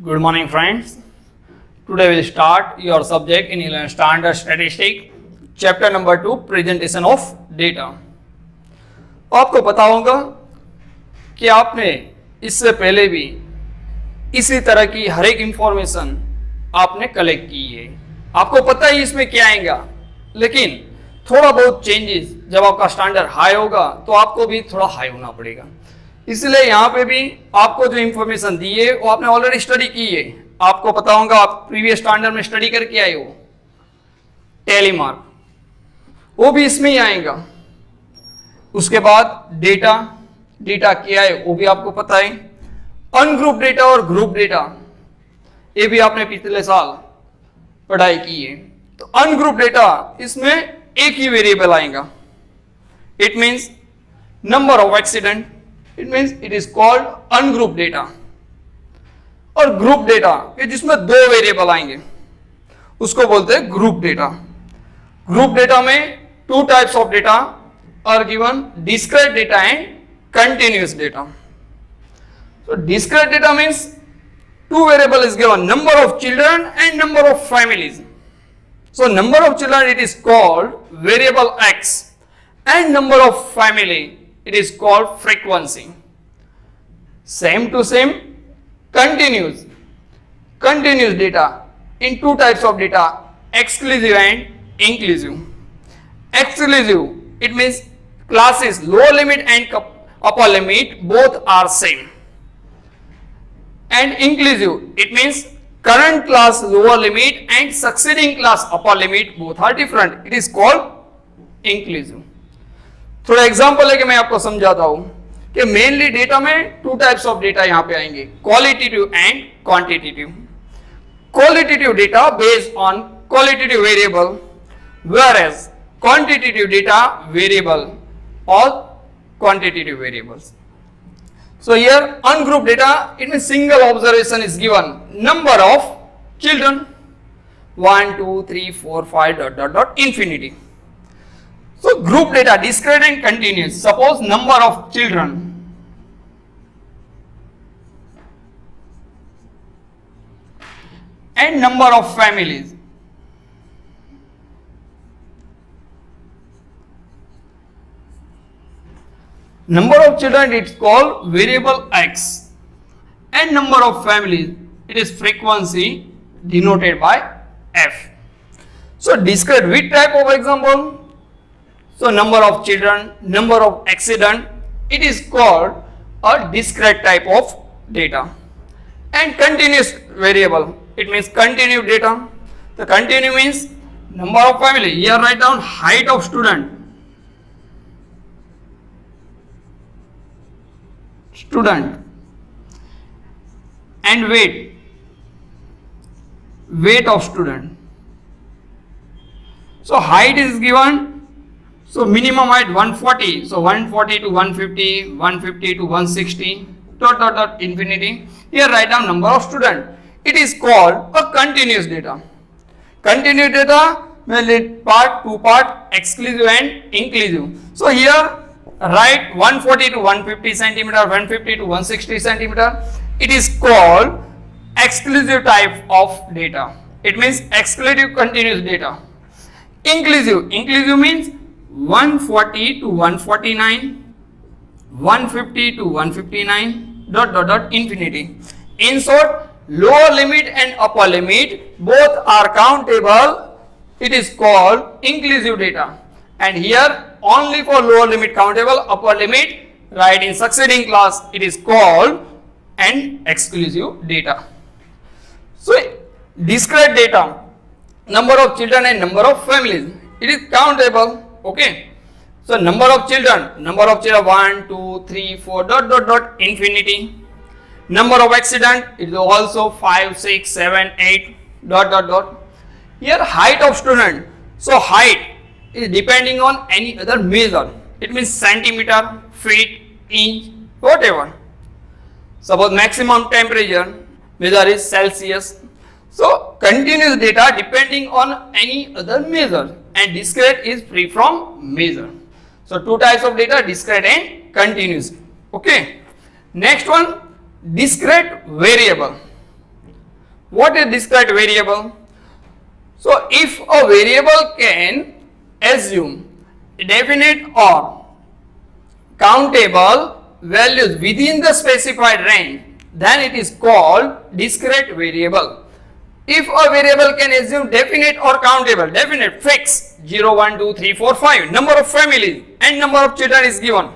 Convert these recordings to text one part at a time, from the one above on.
Good morning, friends. Today we'll start your subject in 11th Standard Statistics, chapter number 2, Presentation of Data. आपको पता होगा कि आपने इससे पहले भी इसी तरह की हर एक इंफॉर्मेशन आपने कलेक्ट की है. आपको पता ही इसमें क्या आएगा, लेकिन थोड़ा बहुत चेंजेस जब आपका स्टैंडर्ड हाई होगा तो आपको भी थोड़ा हाई होना पड़ेगा. इसलिए यहाँ पे भी आपको जो इंफॉर्मेशन दी है वो आपने ऑलरेडी स्टडी की है. आपको पता होगा, आप प्रीवियस स्टैंडर्ड में स्टडी करके आए हो. टेलीमार्क वो भी इसमें ही आएगा. उसके बाद डेटा क्या है वो भी आपको पता है. अनग्रुप डेटा और ग्रुप डेटा ये भी आपने पिछले साल पढ़ाई की है. तो अनग्रुप डेटा इसमें एक ही वेरिएबल आएगा. It means number of accident. It means it is called ungroup data. और ग्रुप डेटा जिसमें दो वेरिएबल आएंगे उसको बोलते हैं ग्रुप डेटा. ग्रुप डेटा में two types of data are given, discrete data and continuous data. So discrete data means two variable is given, number of children and number of families. So number of children it is called variable x and number of family it is called frequency. Same to same, continuous data in two types of data, exclusive and inclusive. Exclusive it means classes lower limit and upper limit both are same. And inclusive it means current class lower limit and succeeding class upper limit both are different. It is called inclusive. थोड़ा example है कि मैं आपको समझाता हूं कि mainly data में two types of data यहां पे आएंगे, qualitative and quantitative. Qualitative data based on qualitative variable, whereas quantitative data variable or quantitative variables. So here ungrouped data it means single observation is given, number of children 1 2 3 4 5 ... infinity. So group data, discrete and continuous. Suppose number of children and number of families. Number of children it's called variable x and number of families it is frequency denoted by f. So discrete which type of example? So number of children, number of accident, it is called a discrete type of data. And continuous variable, it means continuous data. The continue means number of family. Here write down height of student. And weight of student. So height is given. So minimum height 140, so 140 to 150, 150 to 160, ... infinity. Here write down number of student. It is called a continuous data. Continuous data may part, two part, exclusive and inclusive. So here write 140 to 150 centimeter, 150 to 160 centimeter. It is called exclusive type of data. It means exclusive continuous data. Inclusive means 140 to 149, 150 to 159, ... infinity. In short, lower limit and upper limit both are countable. It is called inclusive data. And here only for lower limit countable, upper limit right in succeeding class it is called an exclusive data. So discrete data, number of children and number of families, it is countable. Okay, so number of children 1 2 3 4 ... infinity. Number of accident it is also 5 6 7 8 ... Here height of student, so height is depending on any other measure. It means centimeter, feet, inch, whatever. Suppose maximum temperature measure is Celsius. So continuous data depending on any other measure, and discrete is free from measure. So two types of data, discrete and continuous. Okay. Next one, discrete variable. What is discrete variable? So if a variable can assume definite or countable values within the specified range, then it is called discrete variable. If a variable can assume definite or countable, definite, fixed, 0, 1, 2, 3, 4, 5, number of families and number of children is given.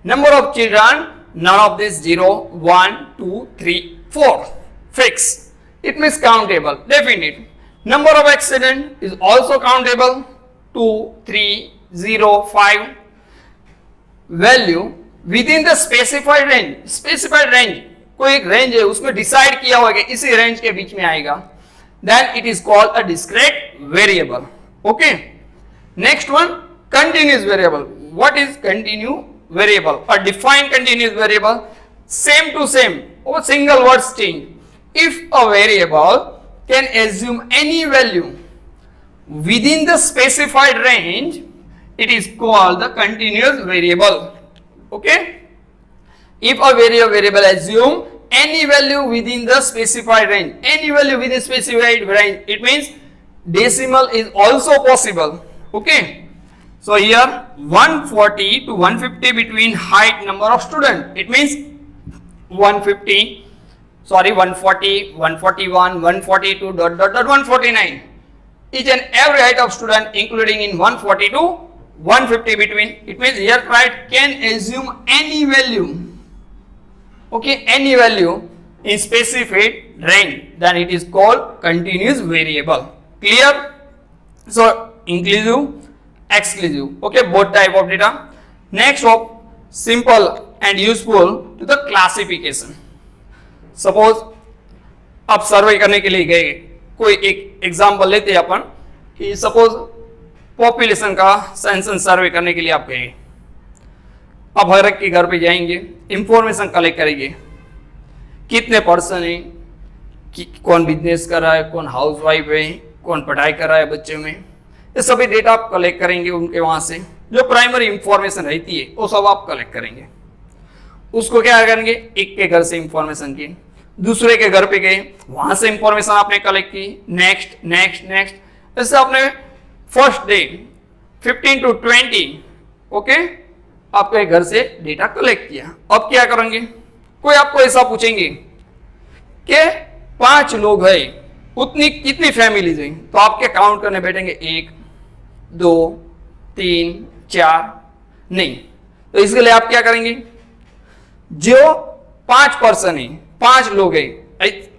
Number of children, none of this 0, 1, 2, 3, 4, fixed. It means countable, definite. Number of accident is also countable, 2, 3, 0, 5. Value within the specified range, specified range, कोई एक range है उसमें decide किया हुआ है कि इसी range के बीच में आएगा, then it is called a discrete variable. Okay. Next one, continuous variable. What is continuous variable? A defined continuous variable, same to same, or single words change. If a variable can assume any value within the specified range, it is called the continuous variable. Okay. If a variable assume any value within the specified range, any value within specified range, it means decimal is also possible. Okay. So here 140 to 150 between height number of student, it means 140, 141, 142, 149. Each and every height of student including in 140 to 150 between, it means here right can assume any value. Okay, any value in specified range, then it is called continuous variable. Clear? So inclusive, exclusive. Okay, both type of data. Next of simple and useful to the classification. Suppose आप सर्वे करने के लिए गए, कोई एक example लेते हैं अपन कि सपोज पॉपुलेशन का सेंसस सर्वे करने के लिए आप गए, अब हर एक के घर पे जाएंगे, इंफॉर्मेशन कलेक्ट करेंगे, कितने पर्सन है, कि कौन बिजनेस कर रहा है, कौन हाउसवाइफ है, कौन पढ़ाई कर रहा है बच्चे में, ये सभी डेटा आप कलेक्ट करेंगे उनके वहाँ से, जो प्राइमरी इंफॉर्मेशन रहती है वो सब आप कलेक्ट करेंगे। उसको क्या करेंगे, एक के घर से इंफॉर्मेशन की, दूसरे के घर पे गए, वहां से इंफॉर्मेशन आपने कलेक्ट की, नेक्स्ट नेक्स्ट नेक्स्ट, ऐसे आपने फर्स्ट डे 15 to 20 ओके आपके घर से डेटा कलेक्ट किया। अब क्या करेंगे, कोई आपको ऐसा पूछेंगे कि 5 लोग है, उतनी कितनी फैमिलीज है, तो आपके काउंट करने बैठेंगे 1 2 3 4 नहीं, तो इसके लिए आप क्या करेंगे, जो 5 पर्सन है, 5 लोग है,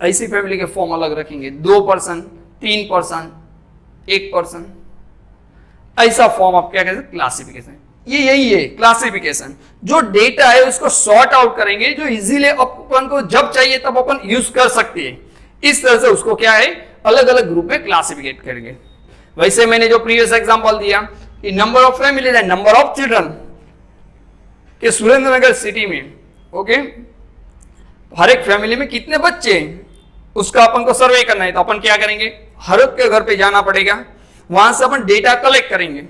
ऐसी फैमिली के फॉर्म अलग रखेंगे, 2 पर्सन, 3 पर्सन, 1 पर्सन, ऐसा फॉर्म आप क्या कहते हैं, क्लासिफिकेशन। ये यही है क्लासिफिकेशन, जो डेटा है उसको सॉर्ट आउट करेंगे, जो इजीली अपन को जब चाहिए तब अपन यूज कर सकते हैं, इस तरह से उसको क्या है अलग अलग ग्रुप में क्लासिफिकेट करेंगे। वैसे मैंने जो प्रीवियस एग्जांपल दिया कि number of families and number of children के सुरेंद्रनगर सिटी में, ओके, हर एक फैमिली में कितने बच्चे हैं उसका अपन को सर्वे करना है, तो अपन क्या करेंगे, हर एक के घर पे जाना पड़ेगा, वहां से अपन डेटा कलेक्ट करेंगे,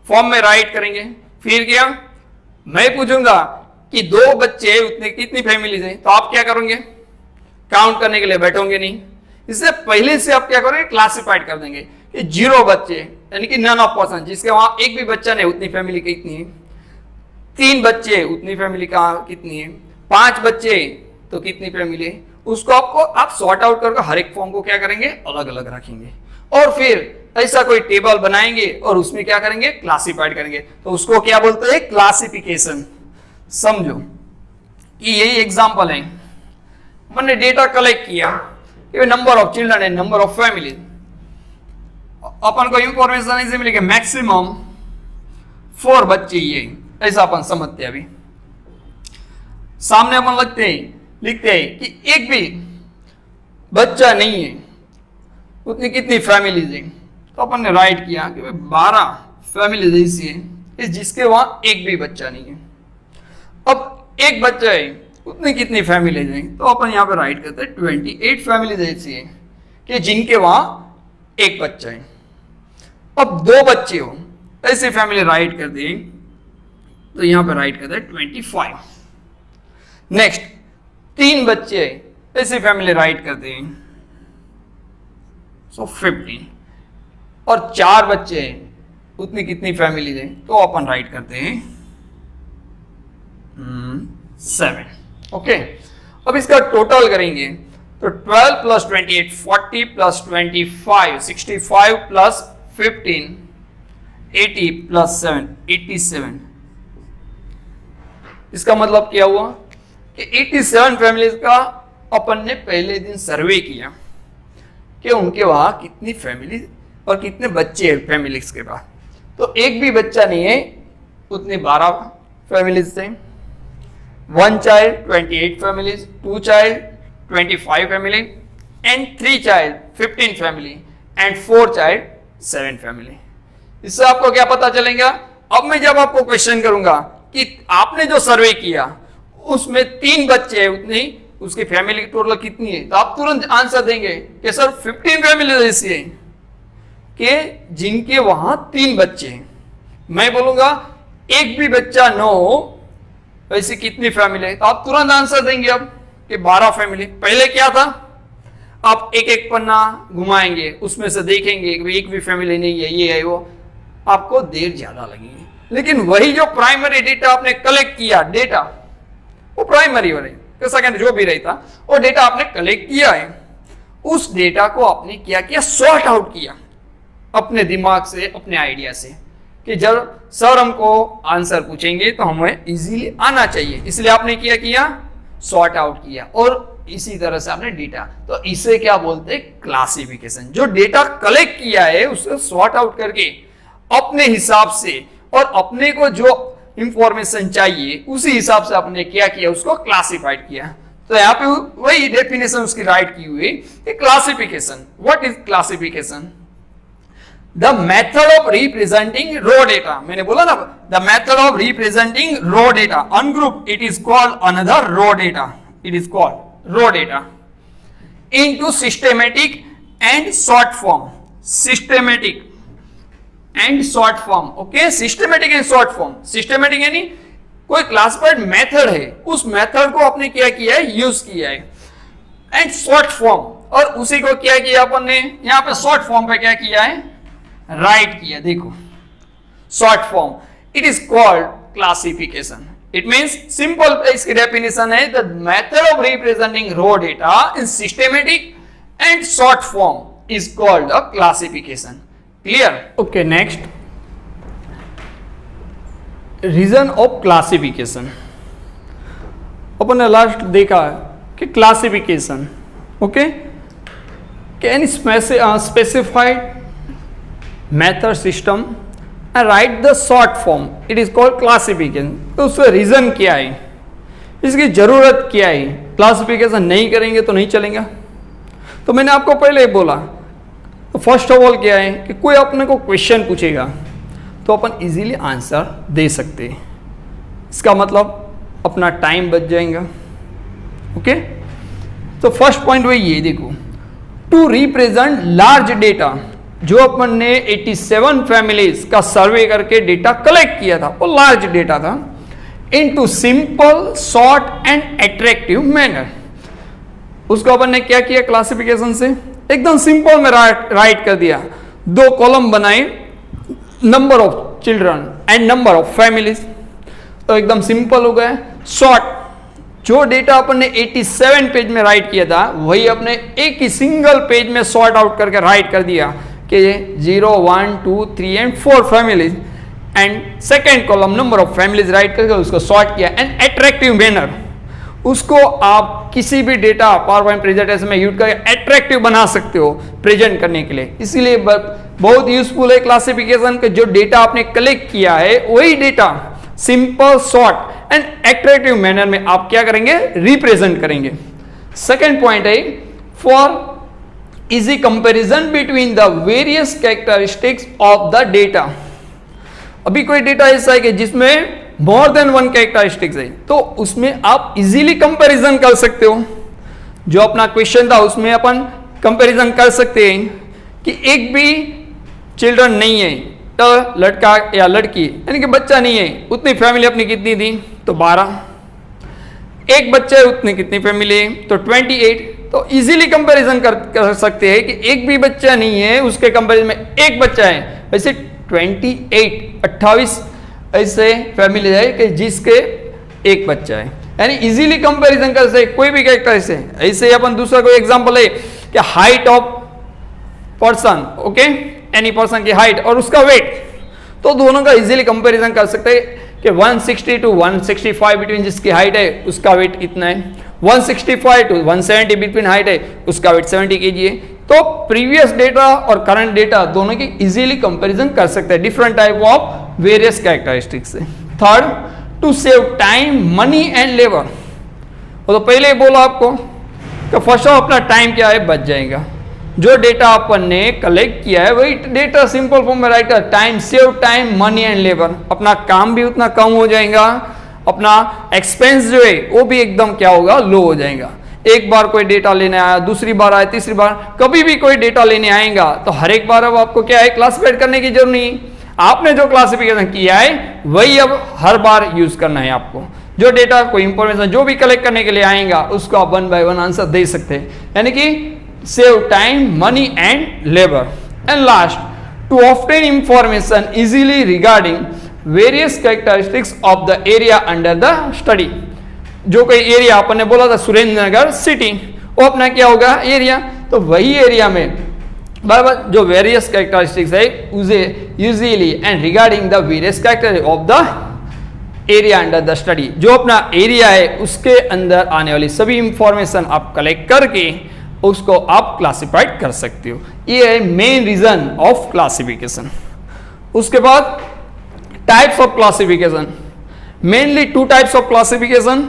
फॉर्म में राइट करेंगे, फिर क्या मैं पूछूंगा कि 2 बच्चे उतने कितनी फैमिलीज हैं, तो आप क्या करोगे, काउंट करने के लिए बैठोगे नहीं, इससे पहले से आप क्या करोगे, क्लासिफाइड कर देंगे कि 0 बच्चे यानी कि नन ऑफ पर्सन, जिसके वहां एक भी बच्चा नहीं, उतनी फैमिली कितनी है, 3 बच्चे उतनी फैमिली का कितनी है, 5 बच्चे तो कितनी फैमिली है, उसको आप सॉर्ट आउट करके हर एक फॉर्म को क्या करेंगे अलग अलग रखेंगे, और फिर ऐसा कोई टेबल बनाएंगे और उसमें क्या करेंगे क्लासिफाइड करेंगे, तो उसको क्या बोलते हैं क्लासिफिकेशन। समझो कि यही एग्जांपल है, मैंने डेटा कलेक्ट किया, number of children and number of family, अपन को इंफॉर्मेशन ऐसे मिलेगी मैक्सिमम 4 बच्चे, ये ऐसा अपन समझते हैं। अभी सामने अपन लिखते हैं कि एक भी बच्चा नहीं है, उतनी कितनी फैमिलीज है, तो अपन ने राइट किया कि 12 फैमिलीज ऐसी है जिसके वहां एक भी बच्चा नहीं है। अब एक बच्चा है, उतनी कितनी फैमिलीज है, तो अपन यहाँ पे राइट करते हैं 28 फैमिलीज ऐसी है कि जिनके वहां एक बच्चा है। अब 2 बच्चे हो, ऐसी फैमिली राइट कर दी, तो यहाँ पे राइट करते हैं 25। नेक्स्ट 3 बच्चे, ऐसी फैमिली राइट करते हैं सो 15, और 4 बच्चे हैं, उतनी कितनी फैमिलीज हैं, तो अपन राइट करते हैं 7। ओके, अब इसका टोटल करेंगे तो 12 प्लस 28 40 प्लस 25 65 प्लस 15 80 प्लस 7 87। इसका मतलब क्या हुआ कि 87 फैमिलीज का अपन ने पहले दिन सर्वे किया कि उनके वहां कितनी फैमिली और कितने बच्चे हैं फैमिलीज के पास। तो एक भी बच्चा नहीं है, उतने 12 फैमिलीज थे। 1 child 28 families, 2 child 25 family, and 3 child 15 family, and 4 child 7 family। इससे आपको क्या पता चलेगा? अब मैं जब आपको क्वेश्चन करूंगा कि आपने जो सर्वे किया उसमें 3 बच्चे हैं, उतनी उसकी फैमिली टोटल कितनी है, तो आप तुरंत आंसर देंगे कि सर 15 फैमिली ऐसी है कि जिनके वहां 3 बच्चे हैं। मैं बोलूंगा एक भी बच्चा न हो, ऐसी कितनी फैमिली है, तो आप तुरंत आंसर देंगे अब कि 12 फैमिली। पहले क्या था, आप एक एक पन्ना घुमाएंगे, उसमें से देखेंगे कि एक भी फैमिली नहीं है, ये है वो, आपको देर ज्यादा लगेगी। लेकिन वही जो प्राइमरी डेटा आपने कलेक्ट किया, डेटा वो प्राइमरी वाले सेकेंड जो भी रहता, वो डेटा आपने कलेक्ट किया है, उस डेटा को आपने क्या किया, सॉर्ट आउट किया अपने दिमाग से, अपने आइडिया से, कि जब सर हमको आंसर पूछेंगे तो हमें इजीली आना चाहिए, इसलिए आपने क्या किया, सॉर्ट आउट किया, और इसी तरह से आपने डेटा, तो इसे क्या बोलते हैं, क्लासिफिकेशन। जो डेटा कलेक्ट किया है उसे सॉर्ट आउट करके अपने हिसाब से और अपने को जो इंफॉर्मेशन चाहिए उसी हिसाब से आपने क्या किया, उसको क्लासिफाइड किया। तो यहाँ पे वही डेफिनेशन उसकी राइट की हुई, classification. What is classification? The method of representing raw data, मैंने बोला ना, the method of representing raw data, ungroup, it is called another raw data, it is called raw data into systematic and short form, systematic and short form, okay, systematic and short form। systematic यानी कोई classified method है, उस method को आपने क्या किया है, use किया है, एंड शॉर्ट फॉर्म, और उसी को क्या किया अपन ने यहाँ पे शॉर्ट फॉर्म पे क्या किया है, राइट किया। देखो short form, it is called classification. It means simple, इसकी डेफिनेशन है the method of representing raw data in systematic and short form is called a classification. Clear? Okay, next, reason of classification. अपन ने last देखा कि classification, okay, can specified method system and write the short form, it is called classification. तो उसका reason क्या है, इसकी जरूरत क्या है, क्लासिफिकेशन नहीं करेंगे तो नहीं चलेगा। तो मैंने आपको पहले ही बोला, तो फर्स्ट ऑफ ऑल क्या है कि कोई अपने को क्वेश्चन पूछेगा तो अपन इजीली आंसर दे सकते हैं, इसका मतलब अपना टाइम बच जाएगा। ओके, तो फर्स्ट पॉइंट वही है, देखो, टू रिप्रेजेंट लार्ज डेटा, जो अपन ने 87 फैमिलीज का सर्वे करके डेटा कलेक्ट किया था, वो लार्ज डेटा था, into simple, short and attractive manner. उसको अपन ने क्या किया, क्लासिफिकेशन से एकदम सिंपल में राइट कर दिया, 2 कॉलम बनाए, number of children and number of families, तो एकदम सिंपल हो गया। शॉर्ट, जो डेटा अपन ने 87 पेज में राइट किया था वही अपने एक ही सिंगल पेज में सॉर्ट आउट करके राइट कर दिया कि 0 1 2 3 and 4 families, and second column number of families right करके उसको सॉर्ट किया। एंड अट्रैक्टिव मैनर, उसको आप किसी भी डेटा पावर पॉइंट प्रेजेंटेशन में यूज करके अट्रैक्टिव बना सकते हो प्रेजेंट करने के लिए, इसीलिए बहुत यूजफुल है क्लासिफिकेशन के। जो डेटा आपने कलेक्ट किया है वही data simple, short and attractive manner में आप क्या करेंगे, रिप्रेजेंट करेंगे। सेकेंड पॉइंट है for easy comparison between the various characteristics of the data. अभी कोई डेटा ऐसा है कि जिसमें मोर देन 1 कैरेक्टरिस्टिक्स है, तो उसमें आप इजीली कंपैरिजन कर सकते हो। जो अपना क्वेश्चन था उसमें अपन कंपैरिजन कर सकते हैं कि एक भी चिल्ड्रन नहीं है, तो लड़का या लड़की यानी कि बच्चा नहीं है, उतनी फैमिली अपनी कितनी थी, तो 12। एक बच्चा है, उतनी कितनी फैमिली है, तो 28। तो इजीली कंपैरिजन कर सकते हैं कि एक भी बच्चा नहीं है उसके कंपैरिजन में एक बच्चा है, वैसे 28 ऐसे फैमिली है कि जिसके एक बच्चा है, यानी इजीली कंपैरिजन कर सकते कोई भी कैरेक्टर से। ऐसे ही अपन दूसरा कोई एग्जांपल है कि height of person, okay, any person की हाइट और उसका वेट, तो दोनों का इजीली कंपैरिजन कर सकते हैं कि 160 to 165 बिटवीन जिसकी हाइट है उसका वेट इतना है, 165 to 170 बिटवीन हाइट है उसका वेट 70 kg है। तो प्रीवियस डेटा और करंट डेटा दोनों की इजीली कंपैरिजन कर सकते हैं different type of various characteristics से। Third, to save time, money and labour. वो तो पहले ही बोला आपको कि फर्स्ट ऑफ अपना टाइम क्या है, बच जाएगा। जो डेटा अपन ने कलेक्ट किया है वही डेटा सिंपल फॉर्म में राइट कर, time, save time, money and labour, अपना काम भी उतना कम हो जाएगा, अपना एक्सपेंस जो है वो भी एकदम क्या होगा, लो हो जाएगा। एक बार कोई डेटा लेने आया, दूसरी बार आया, तीसरी बार, कभी भी कोई डेटा लेने आएगा तो हर एक बार अब आपको क्या है, क्लासिफाइड करने की जरूरत नहीं। आपने जो क्लासिफिकेशन किया है वही अब हर बार यूज करना है आपको। जो डेटा, कोई इंफॉर्मेशन जो भी कलेक्ट करने के लिए आएगा उसको आप 1 by 1 आंसर दे सकते हैं, यानी कि save time, money and labor. And last, to obtain information easily regarding various characteristics of the area under the study. जो कोई एरिया अपन ने बोला था सुरेंद्र नगर सिटी, वो अपना क्या होगा, एरिया। तो वही एरिया में बराबर जो वेरियस कैरेक्टरिस्टिक्स है उसे usually and regarding the various character of the area under the study, जो अपना एरिया है उसके अंदर आने वाली सभी इंफॉर्मेशन आप कलेक्ट करके उसको आप क्लासिफाइड कर सकते हो। ये है मेन रीजन ऑफ क्लासिफिकेशन। उसके बाद types of classification, mainly 2 types of classification,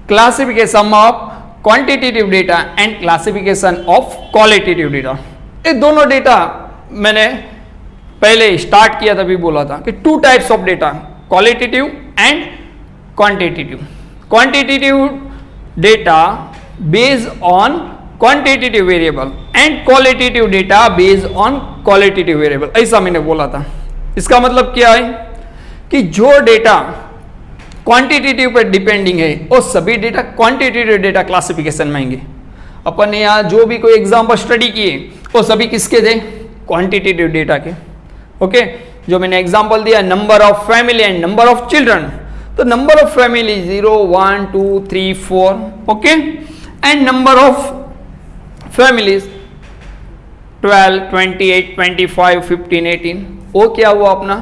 classification of quantitative data and classification of qualitative data. ये दोनों डेटा मैंने पहले स्टार्ट किया तभी बोला था कि 2 types of data, qualitative and quantitative. Quantitative data based on quantitative variable and qualitative data based on qualitative variable, ऐसा मैंने बोला था। इसका मतलब क्या है कि जो डेटा क्वांटिटेटिव पर डिपेंडिंग है वो सभी डेटा क्वांटिटेटिव डेटा क्लासिफिकेशन में आएंगे। अपन ने यहाँ जो भी कोई एग्जाम्पल स्टडी किए वो सभी किसके थे, क्वांटिटेटिव डेटा के। ओके, जो मैंने एग्जाम्पल दिया number of family and number of children, तो number of family 0, 1, 2, 3, 4, okay, and number of families 12, 28, 25, 15, 18, वो क्या हुआ अपना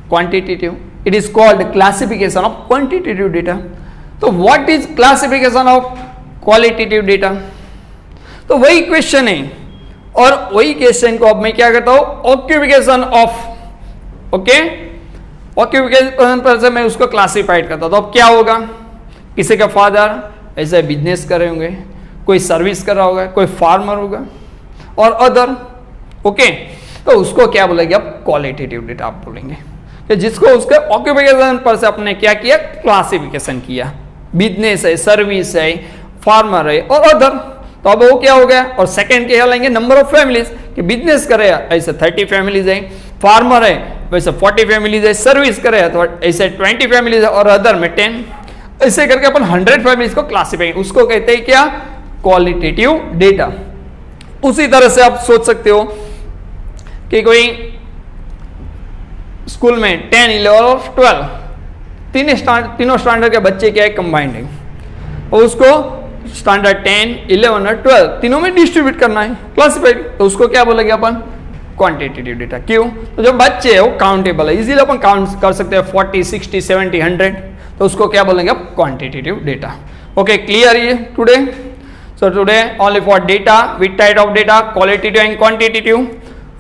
quantitative. It is called classification of quantitative data. तो what is classification of qualitative data, तो वही क्वेश्चन है और वही क्वेश्चन को अब मैं क्या करता हूं, ऑक्यूपेशन ऑफ, ओके, ऑक्यूपेशन पर से मैं उसको क्लासिफाइड करता हूं। तो अब क्या होगा, किसी का फादर ऐसे बिजनेस कर रहे होंगे, कोई सर्विस कर रहा होगा, कोई फार्मर होगा और अदर, ओके, तो उसको क्या बोलेंगे, अब क्वालिटेटिव डेटा आप बोलेंगे कि जिसको उसके ऑक्यूपेशन पर से आपने क्या किया, क्लासिफिकेशन किया, बिजनेस है, सर्विस है, फार्मर है और अदर। तो अब वो क्या हो गया, और सेकंड क्या लेंगे, नंबर ऑफ फैमिलीज, कि बिजनेस करे ऐसे 30 फैमिलीज है, फार्मर है वैसे 40 फैमिलीज है, सर्विस करे तो ऐसे 20 फैमिलीज है और अदर में 10, ऐसे करके अपन 100 फैमिलीज को क्लासिफाई, उसको कहते हैं क्या, क्वालिटेटिव डेटा। उसी तरह से आप सोच सकते हो कि कोई स्कूल में 10, 11 और 12 तीनों स्टैंडर्ड के बच्चे क्या है, कंबाइंड है, और उसको स्टैंडर्ड 10, 11 और 12 तीनों में डिस्ट्रीब्यूट करना है, क्लासिफाइड, तो उसको क्या बोलेंगे अपन, क्वांटिटेटिव डेटा। क्यों, तो जो बच्चे है वो काउंटेबल है, इजीली अपन काउंट कर सकते हैं 40, 60, 70, 100, तो उसको क्या बोलेंगे, अब क्वांटिटेटिव डेटा। ओके, क्लियर ये today? So today only for data, with type of data, qualitative and quantitative,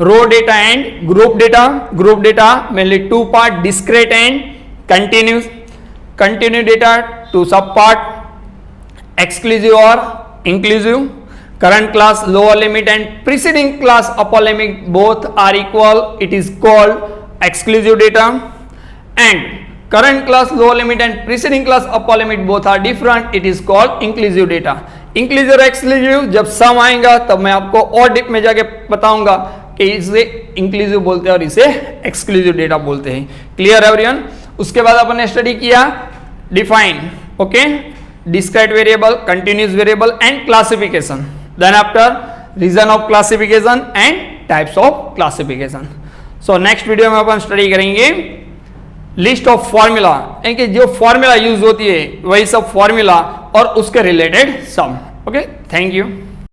raw data and group data. Group data mainly 2 part, discrete and continuous. Continue data 2 सब part, exclusive or inclusive. Current class lower limit and preceding class upper limit both are equal, it is called exclusive data. And current class lower limit and preceding class upper limit both are different, it is called inclusive data. Inclusive और exclusive जब सम आएगा तब मैं आपको और dip में जाके बताऊंगा कि इसे इंक्लूसिव बोलते हैं और इसे एक्सक्लूसिव डेटा बोलते हैं। Clear everyone? उसके बाद अपन ने स्टडी किया define, okay, discrete variable, continuous variable and classification. Then after reason of classification and types of classification. So next video में अपन स्टडी करेंगे लिस्ट ऑफ फॉर्मूला, यानी जो फॉर्मूला यूज होती है वही सब फॉर्मूला और उसके related sum. Okay, thank you.